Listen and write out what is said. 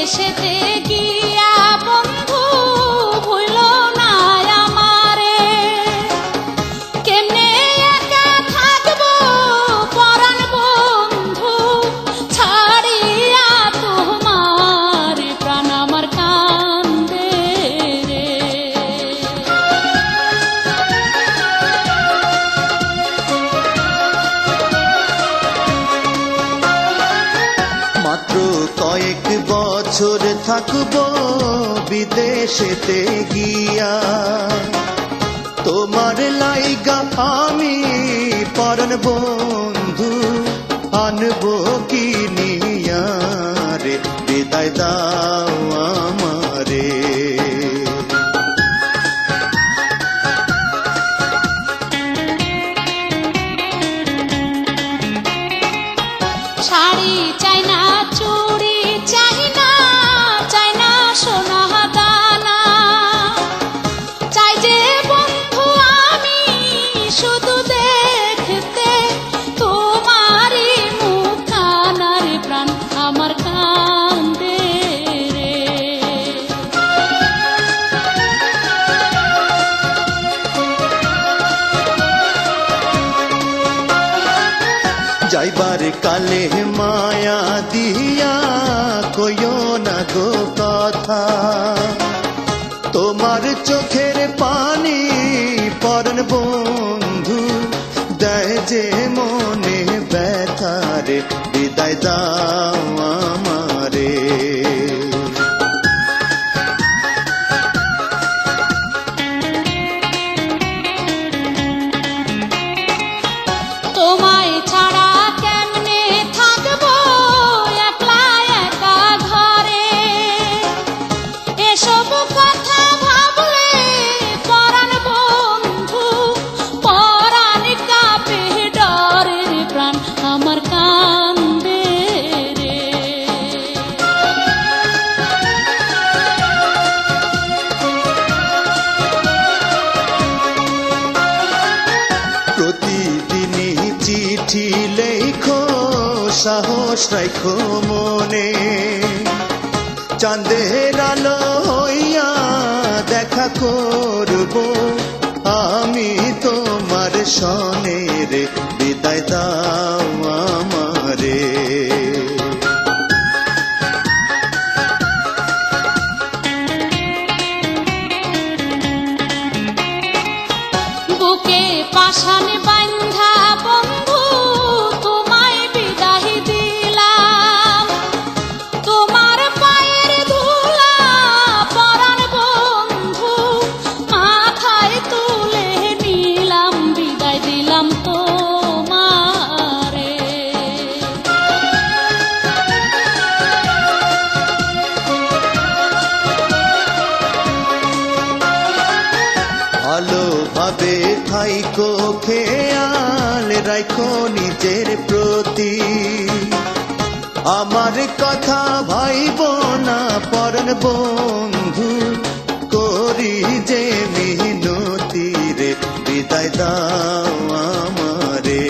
বিদেশেতে গিয়া বন্ধু ভুল না আমারে, কেমনে একা থাকবো পরাণ বন্ধু ছাড়িয়া তোমার, প্রাণ আমার কান্দে রে। মাত্র কয়েক বছর থাকবো বিদেশেতে গিয়া, তোমার লাইগা আমি পরাণ বন্ধু আনবো কি নিয়া রে, বিদায় দাও আমারে। শাড়ি চাই না, চুড়ি চাই না, চাই না সোনা দানা, চাই যে বন্ধু আমি শুধু দেখতে তোমারই মুখখানার, প্রাণ আমার কান্দে রে। যাইবার কালে মায়া দিয়া কইও না গো কথা, তোমার চোখের পানি পরাণ বন্ধু দেয় যে মনে ব্যথা রে, বিদায় দাও আমারে। তোমায় ছাড়া কেমনে থাকবো একলা একা ঘরে, এসব কথা ভাবলে পরাণ বন্ধু পরাণ কাঁপে ডরের, প্রাণ আমার কান্দে রে। প্রতিদিনই চিঠি লেখো, সাহস রাখো মনে, চাঁদের আলো হইয়া দেখা করব আমি তোমার সনে রে, বিদায় দাও আমারে। বুকে পাষাণ বান্ধা বন্ধু তোমায় বিদায় দিলাম, তোমার পায়ের ধুলা পরাণ বন্ধু মাথায় তুলে নিলাম, বিদায় দিলাম তোমারে। ভালোভাবে থাইকো, খেয়াল রাখো নিজের প্রতি, আমার কথা ভাইব না পরাণ বন্ধু করি যে মিনতি রে, বিদায় দাও আমারে।